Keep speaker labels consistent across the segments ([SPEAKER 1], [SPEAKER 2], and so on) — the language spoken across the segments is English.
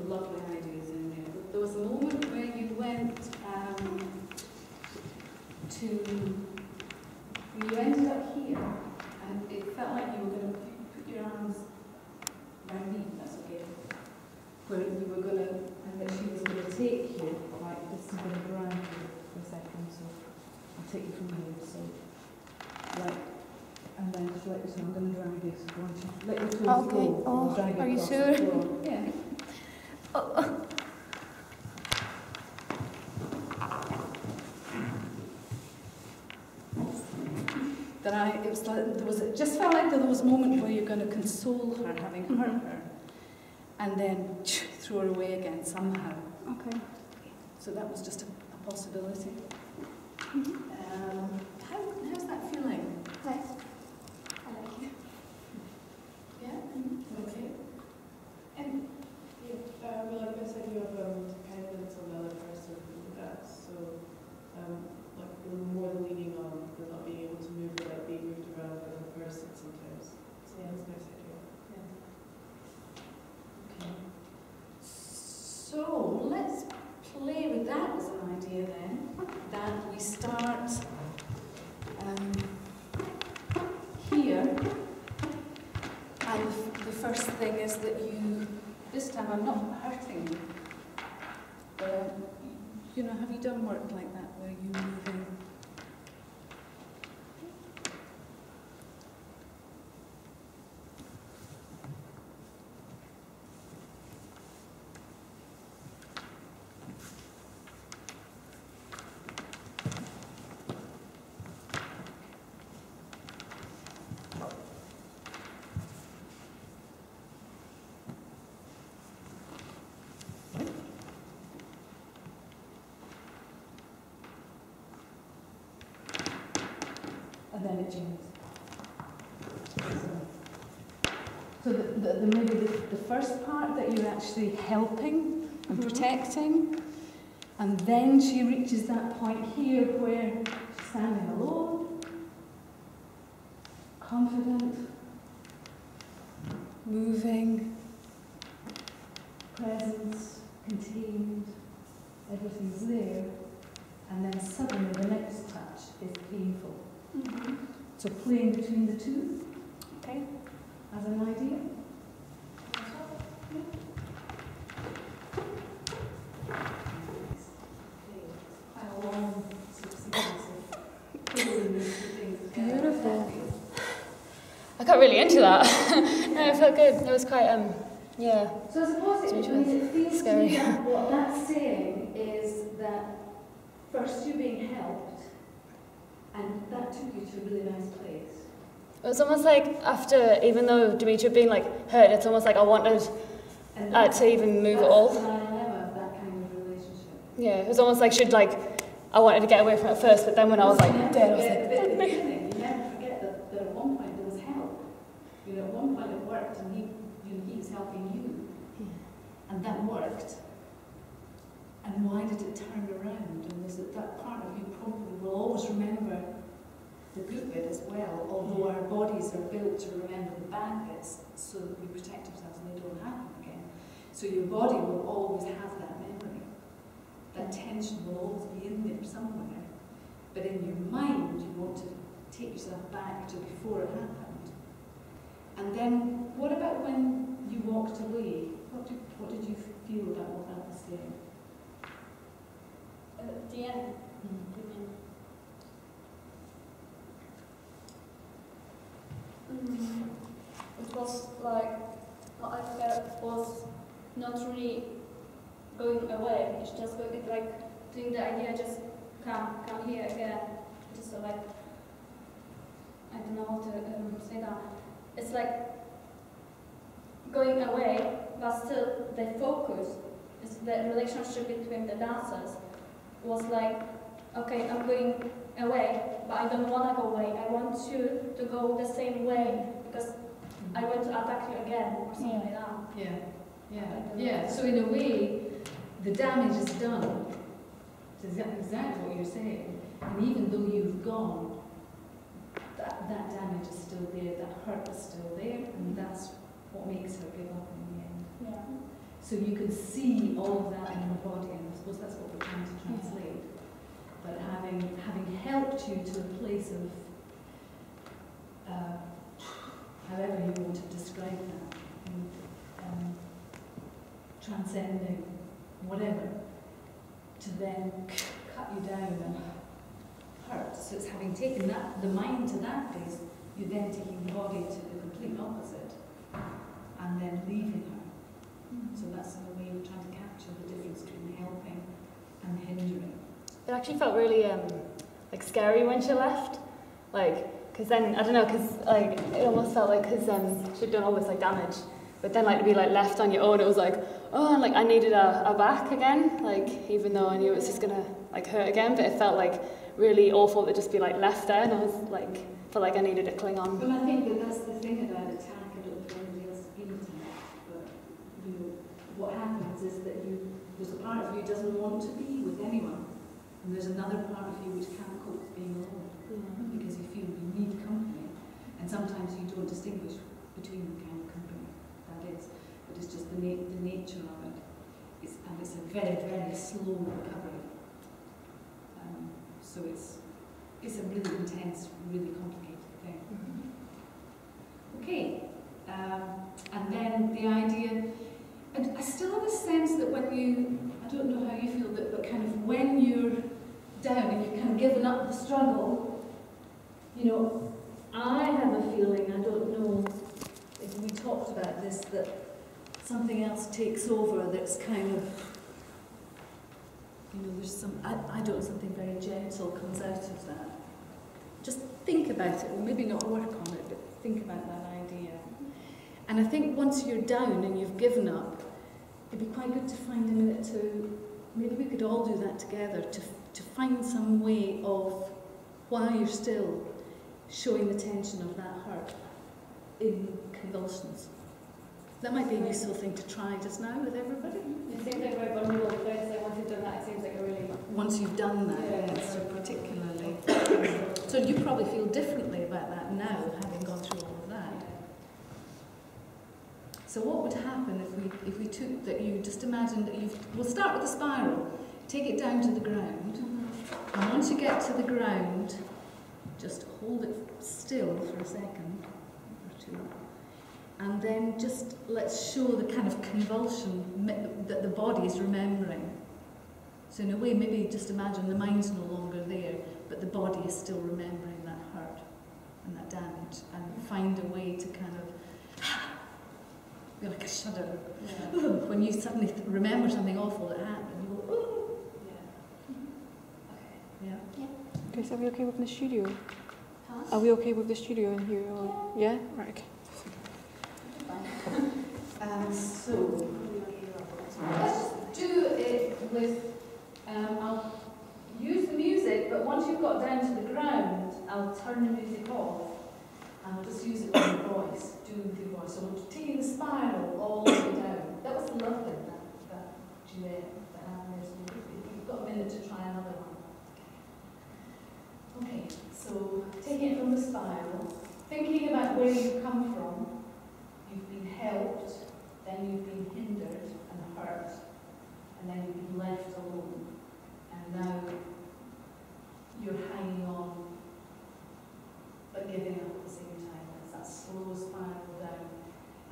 [SPEAKER 1] lovely ideas in there. There was a moment where you went you ended up here, and it felt like you were going to put your arms around me, if that's okay. Where you were going to, and that she was going to take you, right, just I'm going to go around you for a second, so I'll take you from here, so, right, and then just let yourself, I'm going to drag you, so go on, let your toes go,
[SPEAKER 2] Oh,
[SPEAKER 1] drag you
[SPEAKER 2] are you
[SPEAKER 1] across
[SPEAKER 2] sure?
[SPEAKER 1] the floor. Yeah.
[SPEAKER 2] Oh.
[SPEAKER 1] It just felt like there was a moment where you're going to console her, having hurt her, and then throw her away again somehow.
[SPEAKER 2] Okay.
[SPEAKER 1] So that was just a possibility.
[SPEAKER 2] Mm-hmm.
[SPEAKER 1] How's that feeling?
[SPEAKER 2] Nice. I like it.
[SPEAKER 1] Yeah? Mm-hmm. Okay. And
[SPEAKER 3] well, like I said, you have dependence on the other person, so like the more the leaning on the not being able to move without being moved around by the person sometimes. So yeah, that's a nice idea.
[SPEAKER 1] Yeah. Okay. So let's play with that as an idea then. That we start here, and the first thing is that this time I'm not hurting you. Have you done work like that where you moving? And then it changes. So maybe the first part that you're actually helping and protecting, and then she reaches that point here where she's standing alone, confident, moving, presence, contained, everything's there, and then suddenly the next touch is painful.
[SPEAKER 2] Mm-hmm.
[SPEAKER 1] So playing between the two,
[SPEAKER 2] Okay.
[SPEAKER 1] as an idea. Quite a long sequence of pulling these two things together.
[SPEAKER 2] Beautiful. I got really into that. No, it felt good. It was quite, yeah.
[SPEAKER 1] So I suppose it feels
[SPEAKER 2] Scary.
[SPEAKER 1] to me that what that's saying is that first you're being helped, and that took you to a really nice place.
[SPEAKER 2] It was almost like after, even though Dimitra being like hurt, it's almost like I wanted to even move at all.
[SPEAKER 1] That's the dilemma of that kind of relationship.
[SPEAKER 2] Yeah, it was almost like I wanted to get away from it first, but then when I was like dead, I was like,
[SPEAKER 1] at the beginning, you never forget that at one point there was help. At one point it worked, and he was helping you, and that worked. And why did it turn around? And was it that part of you probably will always remember the good bit as well, although our bodies are built to remember the bad bits so that we protect ourselves and they don't happen again. So your body will always have that memory. That tension will always be in there somewhere. But in your mind, you want to take yourself back to before it happened. And then, what about when you walked away? What did you feel about what that was saying?
[SPEAKER 2] at the end. It was like what I felt was not really going away. It's just going, like doing the idea, just come here again. Just like I don't know how to say that. It's like going away, but still the focus is the relationship between the dancers was like, okay, I'm going away, but I don't want to go away. I want you to go the same way because I want to attack you again or something like that.
[SPEAKER 1] Yeah. So in a way, the damage is done. It's exactly what you're saying. And even though you've gone, that damage is still there, that hurt is still there, and that's what makes her give up in the end.
[SPEAKER 2] Yeah.
[SPEAKER 1] So you can see all of that in your body, and I suppose that's what we're trying to translate. But having helped you to a place of, however you want to describe that, transcending whatever, to then cut you down and hurt. So it's having taken that, the mind to that place, you're then taking the body to the complete opposite, and then leaving her. So that's in a way of trying to capture the difference between helping and hindering.
[SPEAKER 4] It actually felt really like scary when she left, like, because then, I don't know, because like, it almost felt like, because she'd done all this like damage, but then like to be like left on your own, it was like, oh, and like I needed her back again, like even though I knew it was just gonna like hurt again, but it felt like really awful to just be like left there, and I was like, felt like I needed to cling on.
[SPEAKER 1] Well, I think that's the thing about attack. I don't know if anybody else has been attacked, but you know, what happens is that there's a part of you who doesn't want to be with anyone, and there's another part of you which can't cope with being alone, because you feel you need company, and sometimes you don't distinguish between the kind of company that is, but it's just the nature of it. And it's a very, very slow recovery. So it's a really intense, really complicated thing. Okay, and then the idea, and I still have a sense that when you, I don't know how you feel, but kind of when you're down and you've kind of given up the struggle, you know, I have a feeling, I don't know if we talked about this, that something else takes over that's kind of, you know, there's some, I don't know, something very gentle comes out of that. Just think about it, or maybe not work on it, but think about that idea. And I think once you're down and you've given up, it'd be quite good to find a minute to, maybe we could all do that together, to find some way of, while you're still showing the tension of that hurt in convulsions. That might be a useful thing to try just now with everybody.
[SPEAKER 2] It seems like very vulnerable place, like once you've done that, it seems like a really...
[SPEAKER 1] Once you've done that,
[SPEAKER 2] yeah,
[SPEAKER 1] so particularly. So you probably feel differently about that now, having gone through all of that. So what would happen if we took that, you just imagine that we'll start with the spiral, take it down to the ground, and once you get to the ground, just hold it still for a second or two. And then just let's show the kind of convulsion that the body is remembering. So in a way, maybe just imagine the mind's no longer there, but the body is still remembering that hurt and that damage, and find a way to kind of be like a shudder. Yeah. When you suddenly remember something awful that happened, you go, ooh. Yeah. Okay. Yeah.
[SPEAKER 5] Okay, so are we okay with the studio?
[SPEAKER 2] Huh?
[SPEAKER 5] Are we okay with the studio in here? Or? Yeah? Right, okay.
[SPEAKER 1] So let's do it with, I'll use the music, but once you've got down to the ground, I'll turn the music off and I'll just use it with your voice, do with your voice. So we're taking the spiral all the way down. That was lovely, that duet that happened there. So you've got a minute to try another one. Okay, so taking it from the spiral, thinking about where you've come from. You've been helped, then you've been hindered and hurt, and then you've been left alone. And now you're hanging on, but giving up at the same time. It's that slow spiral down.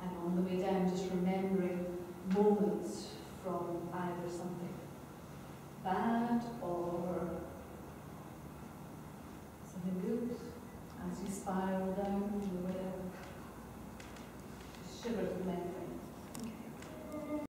[SPEAKER 1] And on the way down, just remembering moments from either something bad or something good as you spiral down, whatever.